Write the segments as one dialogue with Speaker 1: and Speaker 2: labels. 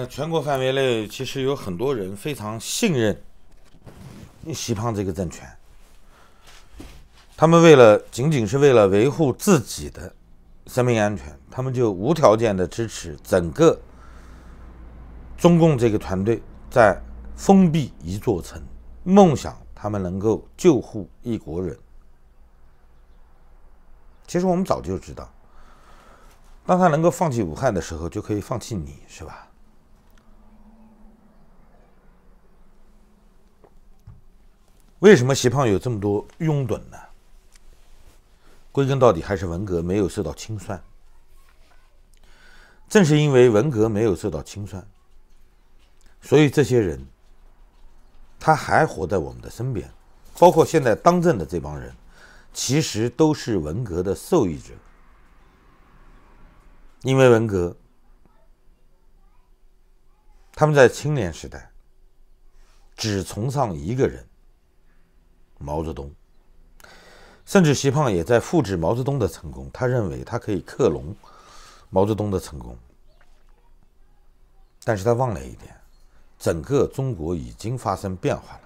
Speaker 1: 全国范围内其实有很多人非常信任习胖这个政权，他们仅仅是为了维护自己的生命安全，他们就无条件的支持整个中共这个团队在封闭一座城，梦想他们能够救护一国人。其实我们早就知道，当他能够放弃武汉的时候，就可以放弃你，是吧？为什么习胖有这么多拥趸呢？归根到底还是文革没有受到清算。正是因为文革没有受到清算，所以这些人他还活在我们的身边，包括现在当政的这帮人，其实都是文革的受益者。因为文革，他们在青年时代只崇尚一个人，毛泽东。甚至习胖也在复制毛泽东的成功，他认为他可以克隆毛泽东的成功。但是他忘了一点，整个中国已经发生变化了。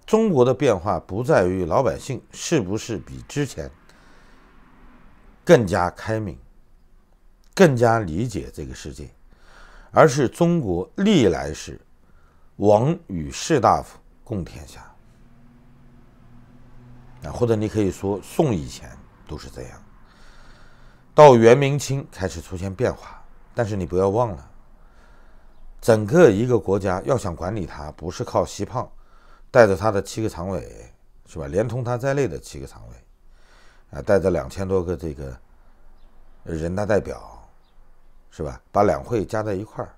Speaker 1: 中国的变化不在于老百姓是不是比之前更加开明，更加理解这个世界，而是中国历来是王与士大夫共天下。或者你可以说宋以前都是这样，到元明清开始出现变化。但是你不要忘了，整个一个国家要想管理它，不是靠习胖带着他的7个常委，是吧？连同他在内的7个常委，带着2000多个这个人大代表，是吧？把两会加在一块儿，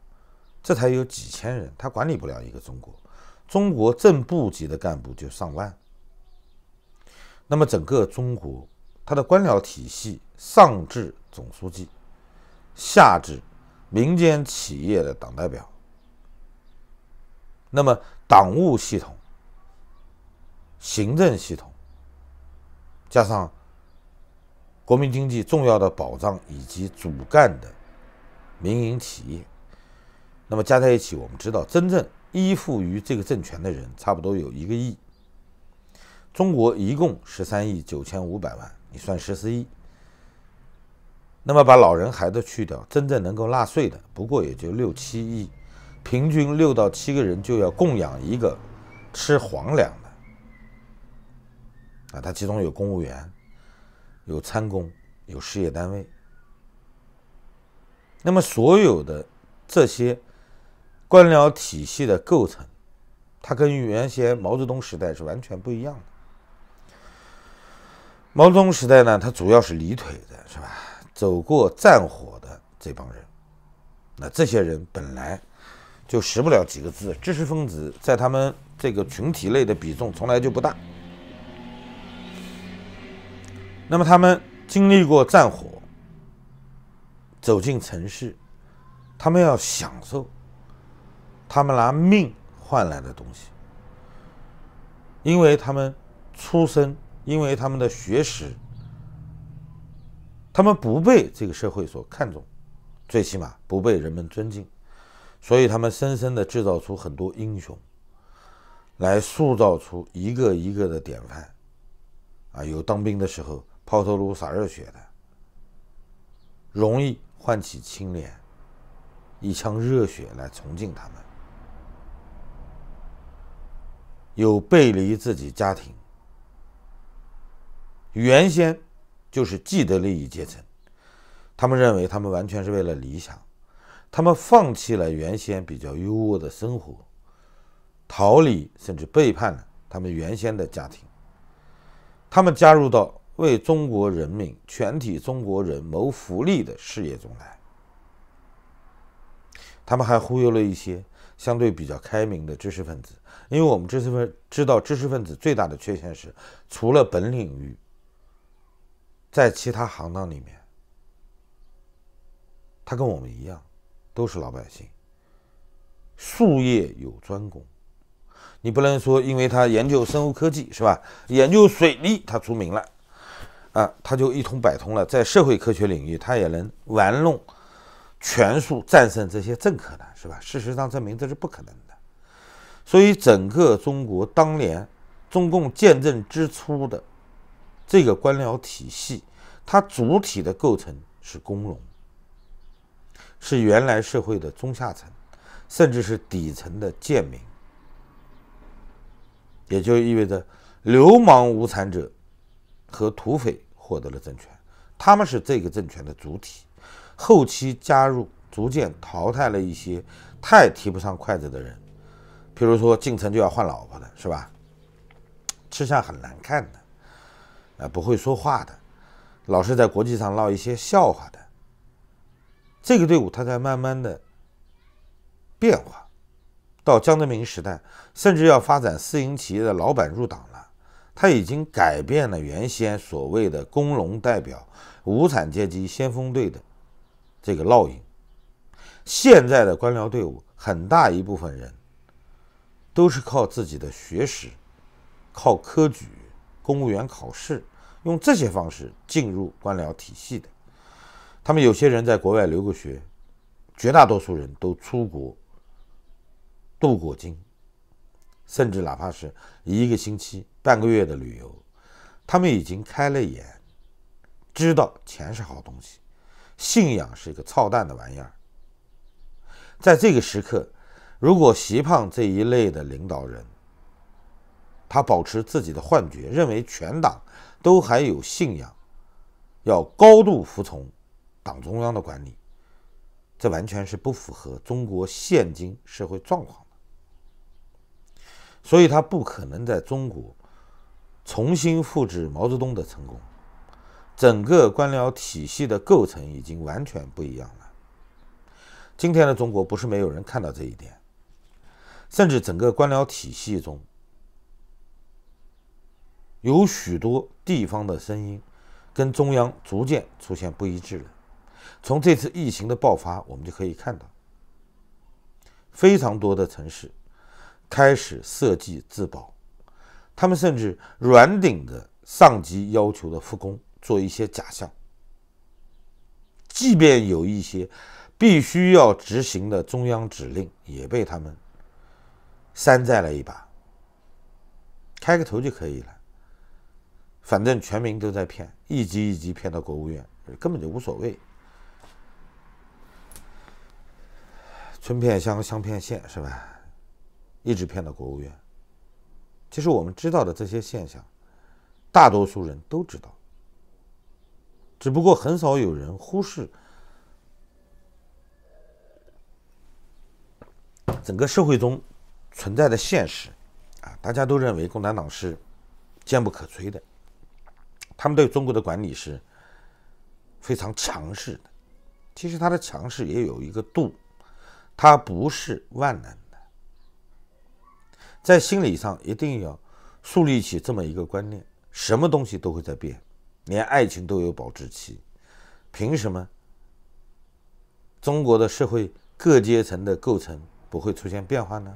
Speaker 1: 这才有几千人，他管理不了一个中国。中国正部级的干部就上万。那么整个中国，它的官僚体系上至总书记，下至民间企业的党代表，那么党务系统、行政系统，加上国民经济重要的保障以及主干的民营企业，那么加在一起，我们知道真正依附于这个政权的人差不多有1个亿。中国一共13亿9500万，你算14亿，那么把老人孩子去掉，真正能够纳税的不过也就6、7亿，平均6到7个人就要供养一个吃皇粮的。他其中有公务员，有参公，有事业单位。那么所有的这些官僚体系的构成，它跟原先毛泽东时代是完全不一样的。毛泽东时代呢，他主要是理腿的，是吧？走过战火的这帮人，那这些人本来就识不了几个字，知识分子在他们这个群体内的比重从来就不大。那么他们经历过战火，走进城市，他们要享受他们拿命换来的东西，因为他们出身，因为他们的学识，他们不被这个社会所看重，最起码不被人们尊敬，所以他们深深地制造出很多英雄，来塑造出一个一个的典范。有当兵的时候抛头颅洒热血的，容易唤起清廉，一腔热血来崇敬他们。有背离自己家庭，原先就是既得利益阶层，他们认为他们完全是为了理想，他们放弃了原先比较优渥的生活，逃离甚至背叛了他们原先的家庭，他们加入到为中国人民、全体中国人谋福利的事业中来。他们还忽悠了一些相对比较开明的知识分子，因为我们知道知识分子最大的缺陷是，除了本领域，在其他行当里面，他跟我们一样，都是老百姓，术业有专攻。你不能说因为他研究生物科技，是吧？研究水利他出名了，他就一通百通了。在社会科学领域，他也能玩弄全数战胜这些政客呢？是吧？事实上证明这是不可能的。所以整个中国当年中共建政之初的这个官僚体系，它主体的构成是工农，是原来社会的中下层，甚至是底层的贱民，也就意味着流氓无产者和土匪获得了政权，他们是这个政权的主体。后期加入，逐渐淘汰了一些太提不上筷子的人，比如说进城就要换老婆的，是吧？吃相很难看的，不会说话的，老是在国际上闹一些笑话的。这个队伍它在慢慢的变化，到江泽民时代，甚至要发展私营企业的老板入党了，他已经改变了原先所谓的工农代表、无产阶级先锋队的这个烙印。现在的官僚队伍很大一部分人都是靠自己的学识、靠科举、公务员考试，用这些方式进入官僚体系的。他们有些人在国外留过学，绝大多数人都出国镀过金，甚至哪怕是1个星期、半个月的旅游，他们已经开了眼，知道钱是好东西，信仰是一个操蛋的玩意儿。在这个时刻，如果习胖这一类的领导人，他保持自己的幻觉，认为全党都还有信仰，要高度服从党中央的管理，这完全是不符合中国现今社会状况的。所以他不可能在中国重新复制毛泽东的成功，整个官僚体系的构成已经完全不一样了。今天的中国不是没有人看到这一点，甚至整个官僚体系中有许多地方的声音跟中央逐渐出现不一致了。从这次疫情的爆发，我们就可以看到，非常多的城市开始设计自保，他们甚至软顶着上级要求的复工，做一些假象。即便有一些必须要执行的中央指令，也被他们山寨了一把，开个头就可以了。反正全民都在骗，一级一级骗到国务院，根本就无所谓。春骗乡，乡骗县，是吧？一直骗到国务院。其实我们知道的这些现象，大多数人都知道，只不过很少有人忽视整个社会中存在的现实啊！大家都认为共产党是坚不可摧的，他们对中国的管理是非常强势的。其实他的强势也有一个度，他不是万能的。在心理上一定要树立起这么一个观念：什么东西都会在变，连爱情都有保质期。凭什么中国的社会各阶层的构成不会出现变化呢？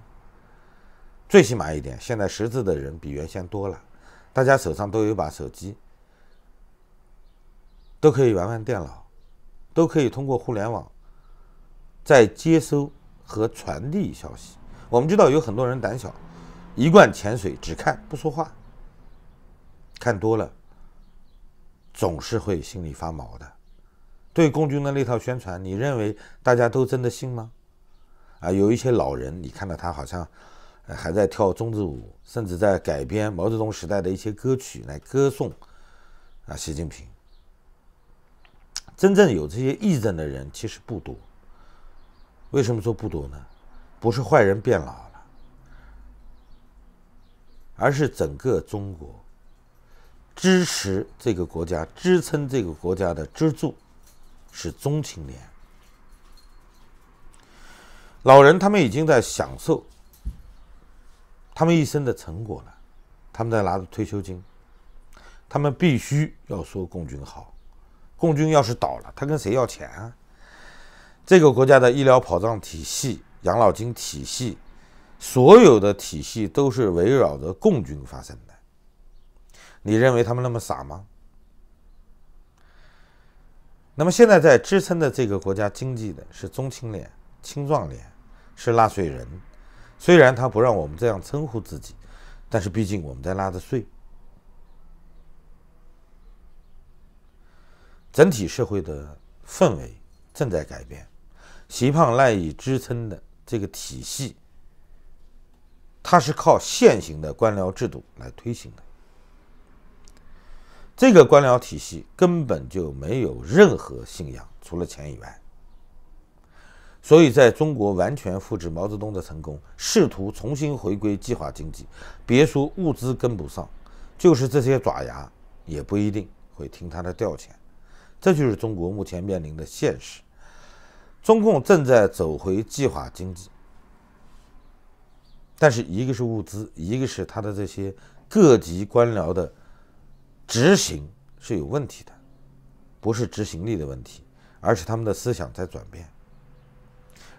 Speaker 1: 最起码一点，现在识字的人比原先多了，大家手上都有一把手机，都可以玩电脑，都可以通过互联网在接收和传递消息。我们知道有很多人胆小，一贯潜水，只看不说话，看多了总是会心里发毛的。对共军的那套宣传，你认为大家都真的信吗？有一些老人，你看到他好像还在跳中字舞，甚至在改编毛泽东时代的一些歌曲来歌颂习近平。真正有这些义正的人其实不多。为什么说不多呢？不是坏人变老了，而是整个中国支持这个国家、支撑这个国家的支柱是中青年。老人他们已经在享受他们一生的成果了，他们在拿着退休金，他们必须要说共军好。共军要是倒了，他跟谁要钱啊？这个国家的医疗保障体系、养老金体系，所有的体系都是围绕着共军发生的。你认为他们那么傻吗？那么现在在支撑的这个国家经济的是中青联、青壮联，是纳税人。虽然他不让我们这样称呼自己，但是毕竟我们在纳的税。整体社会的氛围正在改变，习胖赖以支撑的这个体系，它是靠现行的官僚制度来推行的。这个官僚体系根本就没有任何信仰，除了钱以外。所以在中国完全复制毛泽东的成功，试图重新回归计划经济，别说物资跟不上，就是这些爪牙也不一定会听他的调遣。这就是中国目前面临的现实。中共正在走回计划经济，但是一个是物资，一个是他的这些各级官僚的执行是有问题的，不是执行力的问题，而是他们的思想在转变。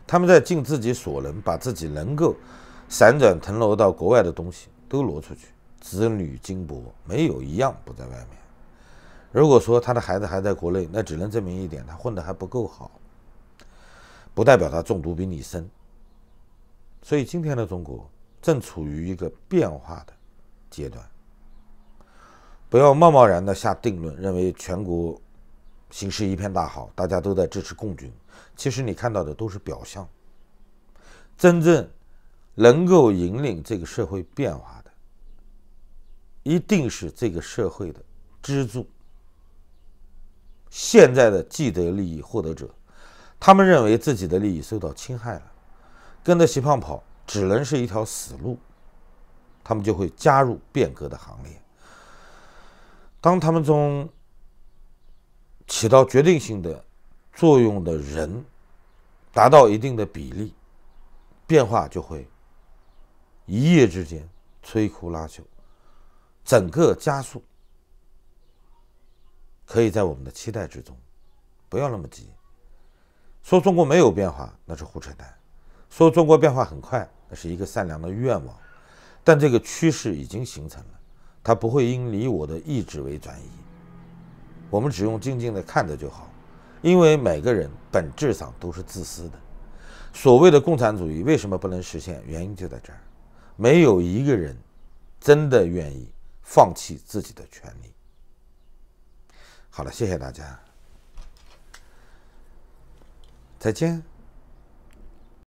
Speaker 1: 他们在尽自己所能，把自己能够闪转腾挪到国外的东西都挪出去，子女金帛没有一样不在外面。如果说他的孩子还在国内，那只能证明一点，他混得还不够好，不代表他中毒比你深。所以今天的中国正处于一个变化的阶段，不要贸贸然的下定论，认为全国形势一片大好，大家都在支持共军。其实你看到的都是表象，真正能够引领这个社会变化的，一定是这个社会的支柱。现在的既得利益获得者，他们认为自己的利益受到侵害了，跟着习胖跑只能是一条死路，他们就会加入变革的行列。当他们中起到决定性的作用的人达到一定的比例，变化就会一夜之间摧枯拉朽，整个加速，可以在我们的期待之中，不要那么急。说中国没有变化，那是胡扯淡；说中国变化很快，那是一个善良的愿望。但这个趋势已经形成了，它不会因你我的意志为转移，我们只用静静的看着就好。因为每个人本质上都是自私的。所谓的共产主义为什么不能实现？原因就在这儿，没有一个人真的愿意放弃自己的权利。好了，谢谢大家，再见。